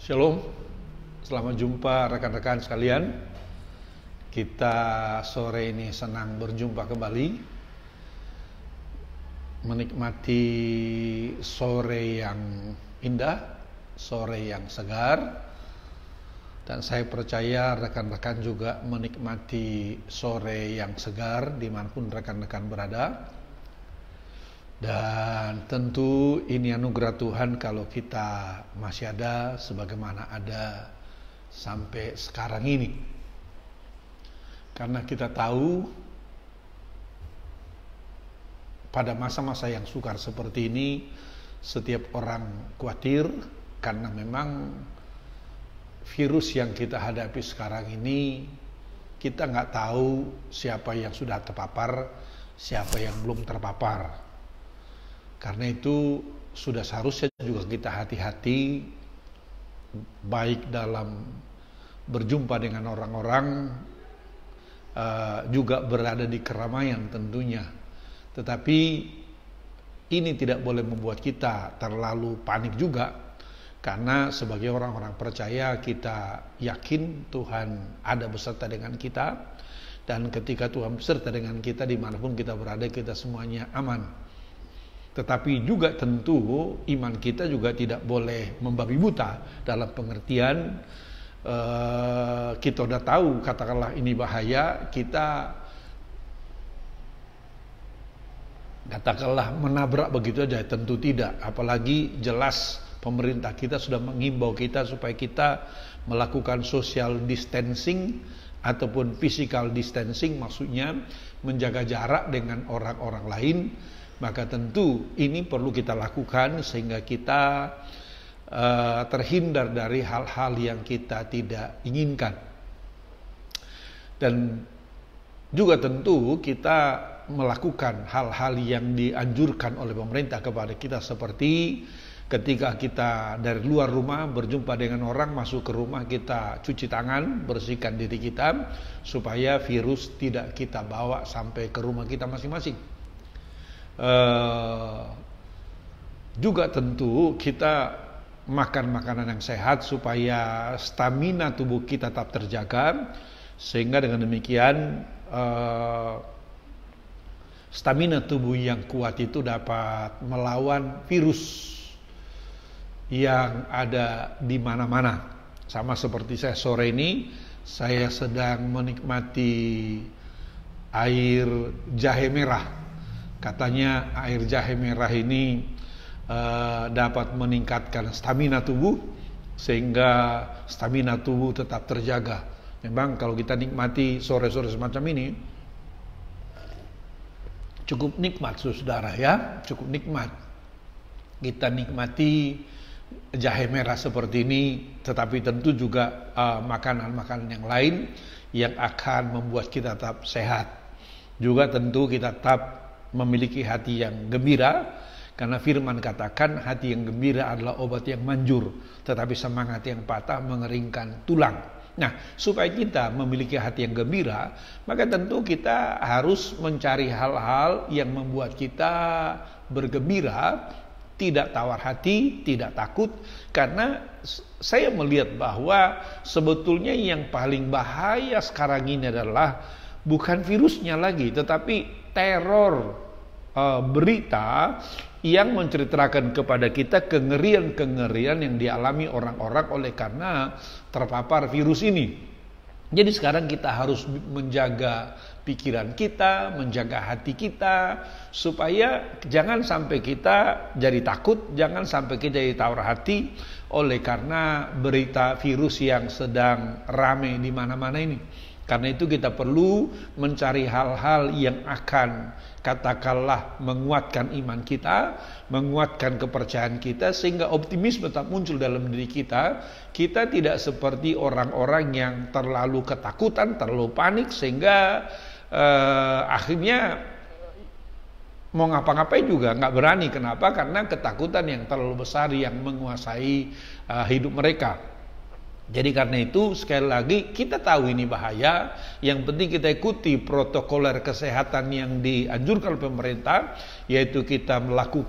Shalom, selamat jumpa rekan-rekan sekalian. Kita sore ini senang berjumpa kembali, menikmati sore yang indah, sore yang segar. Dan saya percaya rekan-rekan juga menikmati sore yang segar dimanapun rekan-rekan berada. Dan tentu ini anugerah Tuhan kalau kita masih ada sebagaimana ada sampai sekarang ini. Karena kita tahu pada masa-masa yang sukar seperti ini setiap orang khawatir karena memang virus yang kita hadapi sekarang ini kita nggak tahu siapa yang sudah terpapar, siapa yang belum terpapar. Karena itu sudah seharusnya juga kita hati-hati baik dalam berjumpa dengan orang-orang, juga berada di keramaian tentunya. Tetapi ini tidak boleh membuat kita terlalu panik juga, karena sebagai orang-orang percaya kita yakin Tuhan ada beserta dengan kita, dan ketika Tuhan beserta dengan kita dimanapun kita berada kita semuanya aman. Tetapi juga tentu iman kita juga tidak boleh membabi buta dalam pengertian kita udah tahu katakanlah ini bahaya, kita katakanlah menabrak begitu aja, tentu tidak. Apalagi jelas pemerintah kita sudah mengimbau kita supaya kita melakukan social distancing ataupun physical distancing, maksudnya menjaga jarak dengan orang-orang lain. Maka tentu ini perlu kita lakukan sehingga kita terhindar dari hal-hal yang kita tidak inginkan. Dan juga tentu kita melakukan hal-hal yang dianjurkan oleh pemerintah kepada kita, seperti ketika kita dari luar rumah berjumpa dengan orang, masuk ke rumah kita cuci tangan, bersihkan diri kita supaya virus tidak kita bawa sampai ke rumah kita masing-masing. Juga tentu kita makan makanan yang sehat supaya stamina tubuh kita tetap terjaga, sehingga dengan demikian stamina tubuh yang kuat itu dapat melawan virus yang ada di mana-mana. Sama seperti saya sore ini, saya sedang menikmati air jahe merah. Katanya air jahe merah ini dapat meningkatkan stamina tubuh sehingga stamina tubuh tetap terjaga. Memang kalau kita nikmati sore-sore semacam ini cukup nikmat saudara ya, cukup nikmat. Kita nikmati jahe merah seperti ini, tetapi tentu juga makanan-makanan yang lain yang akan membuat kita tetap sehat. Juga tentu kita tetap memiliki hati yang gembira, karena firman katakan hati yang gembira adalah obat yang manjur, tetapi semangat yang patah mengeringkan tulang. Nah, supaya kita memiliki hati yang gembira, maka tentu kita harus mencari hal-hal yang membuat kita bergembira, tidak tawar hati, tidak takut. Karena saya melihat bahwa sebetulnya yang paling bahaya sekarang ini adalah bukan virusnya lagi, tetapi teror berita yang menceritakan kepada kita kengerian-kengerian yang dialami orang-orang oleh karena terpapar virus ini. Jadi sekarang kita harus menjaga pikiran kita, menjaga hati kita, supaya jangan sampai kita jadi takut, jangan sampai kita jadi tawar hati oleh karena berita virus yang sedang ramai di mana-mana ini. Karena itu kita perlu mencari hal-hal yang akan katakanlah menguatkan iman kita, menguatkan kepercayaan kita, sehingga optimisme tetap muncul dalam diri kita. Kita tidak seperti orang-orang yang terlalu ketakutan, terlalu panik, sehingga akhirnya mau ngapa-ngapain juga nggak berani. Kenapa? Karena ketakutan yang terlalu besar yang menguasai hidup mereka. Jadi karena itu sekali lagi kita tahu ini bahaya. Yang penting kita ikuti protokoler kesehatan yang dianjurkan oleh pemerintah, yaitu kita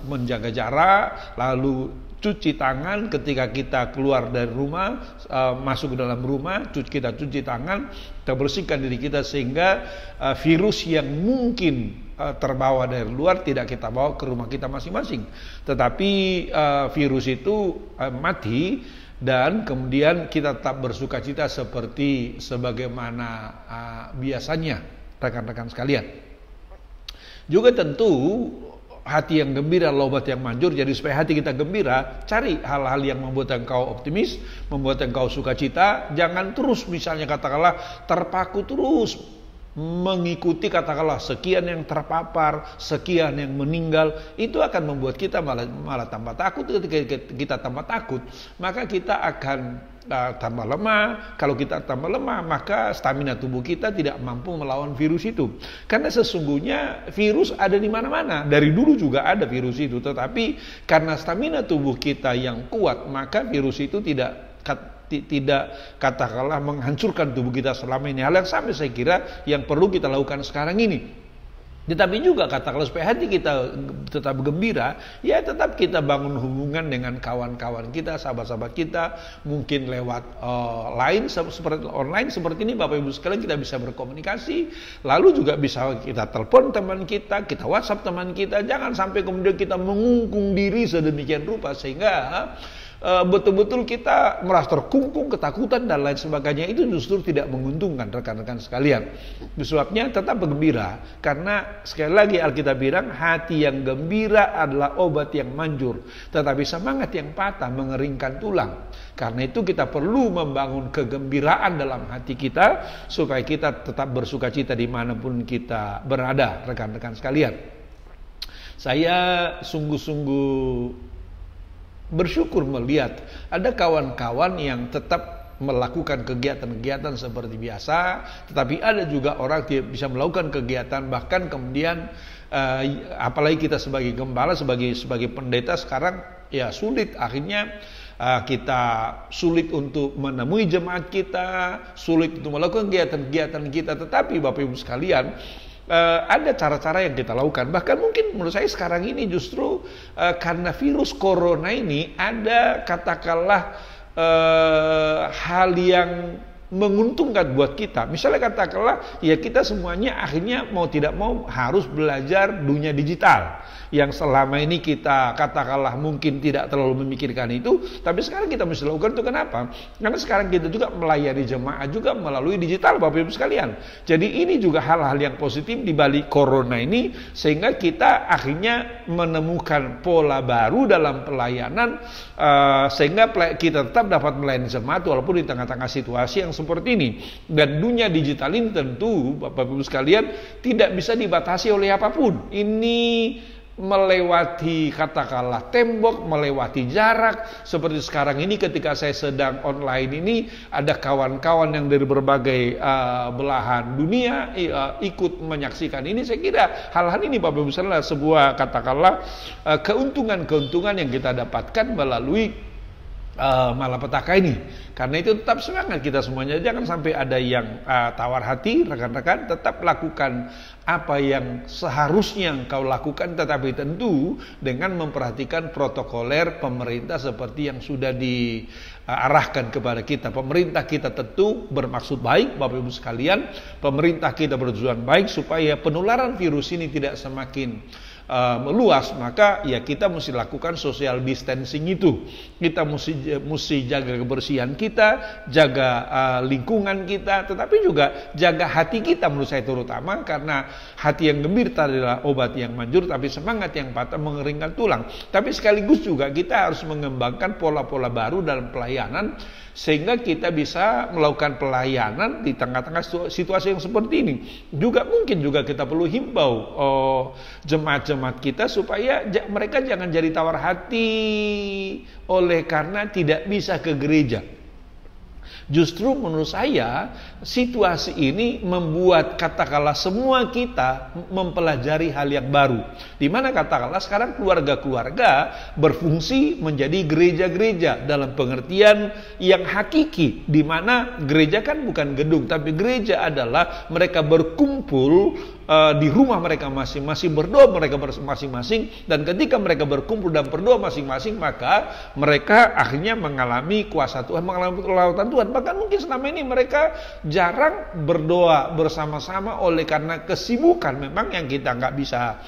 menjaga jarak, lalu cuci tangan ketika kita keluar dari rumah, masuk ke dalam rumah, kita cuci tangan, kita bersihkan diri kita sehingga virus yang mungkin terbawa dari luar tidak kita bawa ke rumah kita masing-masing. Tetapi virus itu mati dan kemudian kita tetap bersukacita seperti sebagaimana biasanya, rekan-rekan sekalian. Juga tentu hati yang gembira adalah obat yang manjur. Jadi supaya hati kita gembira, cari hal-hal yang membuat engkau optimis, membuat engkau sukacita. Jangan terus misalnya katakanlah terpaku terus mengikuti katakanlah sekian yang terpapar, sekian yang meninggal. Itu akan membuat kita malah tambah takut. Ketika kita tambah takut, maka kita akan tambah lemah. Kalau kita tambah lemah, maka stamina tubuh kita tidak mampu melawan virus itu. Karena sesungguhnya virus ada di mana-mana. Dari dulu juga ada virus itu, tetapi karena stamina tubuh kita yang kuat, maka virus itu tidak katakanlah menghancurkan tubuh kita selama ini. Hal yang sama saya kira yang perlu kita lakukan sekarang ini. Tetapi juga katakanlah supaya hati kita tetap gembira, ya tetap kita bangun hubungan dengan kawan-kawan kita, sahabat-sahabat kita, mungkin lewat online seperti ini Bapak Ibu sekalian, kita bisa berkomunikasi, lalu juga bisa kita telepon teman kita WhatsApp teman kita. Jangan sampai kemudian kita mengungkung diri sedemikian rupa sehingga betul-betul kita merasa terkungkung, ketakutan dan lain sebagainya. Itu justru tidak menguntungkan rekan-rekan sekalian. Sebabnya tetap bergembira, karena sekali lagi Alkitab bilang hati yang gembira adalah obat yang manjur, tetapi semangat yang patah mengeringkan tulang. Karena itu kita perlu membangun kegembiraan dalam hati kita supaya kita tetap bersukacita dimanapun kita berada, rekan-rekan sekalian. Saya sungguh-sungguh bersyukur melihat ada kawan-kawan yang tetap melakukan kegiatan-kegiatan seperti biasa, tetapi ada juga orang tidak bisa melakukan kegiatan, bahkan kemudian apalagi kita sebagai gembala, sebagai pendeta sekarang ya sulit, akhirnya kita sulit untuk menemui jemaat kita, sulit untuk melakukan kegiatan-kegiatan kita. Tetapi Bapak Ibu sekalian, ada cara-cara yang kita lakukan. Bahkan mungkin menurut saya sekarang ini justru karena virus corona ini ada katakanlah hal yang menguntungkan buat kita. Misalnya katakanlah ya kita semuanya akhirnya mau tidak mau harus belajar dunia digital yang selama ini kita katakanlah mungkin tidak terlalu memikirkan itu, tapi sekarang kita mesti lakukan. Itu kenapa? Karena sekarang kita juga melayani jemaah juga melalui digital Bapak Ibu sekalian. Jadi ini juga hal-hal yang positif di balik corona ini, sehingga kita akhirnya menemukan pola baru dalam pelayanan, sehingga kita tetap dapat melayani jemaat walaupun di tengah-tengah situasi yang seperti ini. Dan dunia digital ini tentu Bapak Ibu sekalian tidak bisa dibatasi oleh apapun. Ini melewati katakanlah tembok, melewati jarak. Seperti sekarang ini ketika saya sedang online ini, ada kawan-kawan yang dari berbagai belahan dunia ikut menyaksikan ini. Saya kira hal-hal ini Bapak Ibu sekalian sebuah katakanlah keuntungan-keuntungan yang kita dapatkan melalui malapetaka ini. Karena itu tetap semangat kita semuanya, jangan sampai ada yang tawar hati. Rekan-rekan tetap lakukan apa yang seharusnya engkau lakukan, tetapi tentu dengan memperhatikan protokoler pemerintah seperti yang sudah diarahkan kepada kita. Pemerintah kita tentu bermaksud baik Bapak Ibu sekalian, pemerintah kita bertujuan baik supaya penularan virus ini tidak semakin meluas. Maka ya kita mesti lakukan social distancing itu. Kita mesti jaga kebersihan kita, jaga lingkungan kita, tetapi juga jaga hati kita menurut saya terutama, karena hati yang gembira adalah obat yang manjur, tapi semangat yang patah mengeringkan tulang. Tapi sekaligus juga kita harus mengembangkan pola-pola baru dalam pelayanan, sehingga kita bisa melakukan pelayanan di tengah-tengah situasi yang seperti ini. Juga mungkin juga kita perlu himbau jemaat-jemaat kita supaya mereka jangan jadi tawar hati oleh karena tidak bisa ke gereja. Justru menurut saya situasi ini membuat katakanlah semua kita mempelajari hal yang baru, di mana katakanlah sekarang keluarga-keluarga berfungsi menjadi gereja-gereja dalam pengertian yang hakiki, di mana gereja kan bukan gedung, tapi gereja adalah mereka berkumpul di rumah mereka masing-masing, berdoa mereka masing-masing, dan ketika mereka berkumpul dan berdoa masing-masing, maka mereka akhirnya mengalami kuasa Tuhan, mengalami pertolongan Tuhan. Bahkan mungkin selama ini mereka jarang berdoa bersama-sama oleh karena kesibukan memang yang kita nggak bisa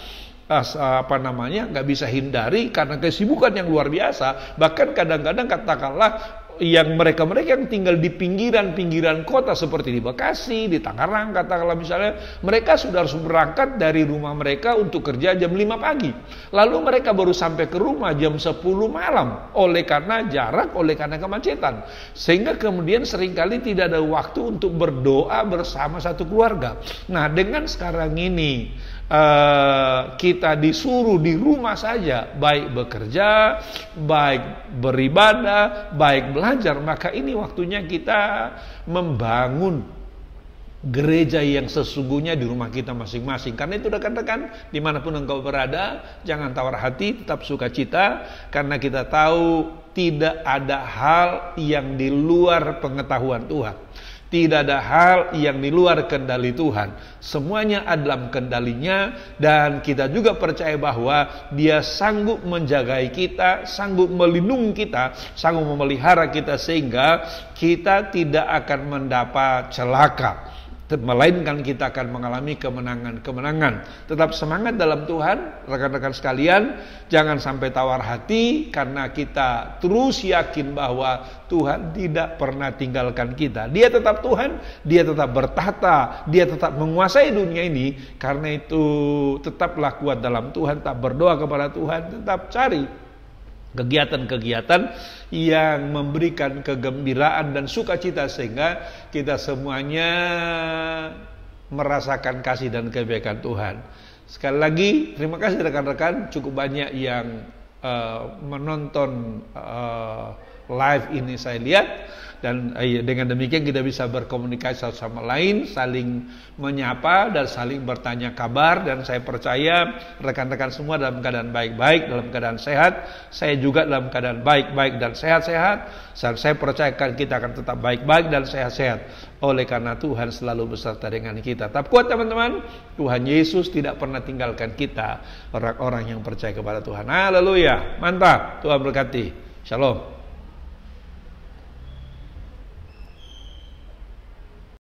nggak bisa hindari karena kesibukan yang luar biasa. Bahkan kadang-kadang katakanlah yang mereka-mereka yang tinggal di pinggiran-pinggiran kota seperti di Bekasi, di Tangerang, katakanlah misalnya, mereka sudah harus berangkat dari rumah mereka untuk kerja jam 5 pagi. Lalu mereka baru sampai ke rumah jam 10 malam oleh karena jarak, oleh karena kemacetan. Sehingga kemudian seringkali tidak ada waktu untuk berdoa bersama satu keluarga. Nah, dengan sekarang ini kita disuruh di rumah saja, baik bekerja, baik beribadah, baik belajar, maka ini waktunya kita membangun gereja yang sesungguhnya di rumah kita masing-masing. Karena itu rekan-rekan, dimanapun engkau berada, jangan tawar hati, tetap sukacita, karena kita tahu tidak ada hal yang di luar pengetahuan Tuhan. Tidak ada hal yang di luar kendali Tuhan. Semuanya ada dalam kendalinya, dan kita juga percaya bahwa Dia sanggup menjagai kita, sanggup melindungi kita, sanggup memelihara kita sehingga kita tidak akan mendapat celaka, melainkan kita akan mengalami kemenangan-kemenangan. Tetap semangat dalam Tuhan, rekan-rekan sekalian. Jangan sampai tawar hati, karena kita terus yakin bahwa Tuhan tidak pernah tinggalkan kita. Dia tetap Tuhan, Dia tetap bertahta, Dia tetap menguasai dunia ini. Karena itu tetaplah kuat dalam Tuhan, tetap berdoa kepada Tuhan, tetap cari kegiatan-kegiatan yang memberikan kegembiraan dan sukacita sehingga kita semuanya merasakan kasih dan kebaikan Tuhan. Sekali lagi terima kasih rekan-rekan, cukup banyak yang menonton live ini saya lihat, dan dengan demikian kita bisa berkomunikasi satu sama lain, saling menyapa dan saling bertanya kabar, dan saya percaya rekan-rekan semua dalam keadaan baik-baik, dalam keadaan sehat. Saya juga dalam keadaan baik-baik dan sehat-sehat. Saya percayakan kita akan tetap baik-baik dan sehat-sehat oleh karena Tuhan selalu beserta dengan kita. Tetap kuat teman-teman. Tuhan Yesus tidak pernah tinggalkan kita, orang-orang yang percaya kepada Tuhan. Haleluya, mantap. Tuhan berkati. Shalom.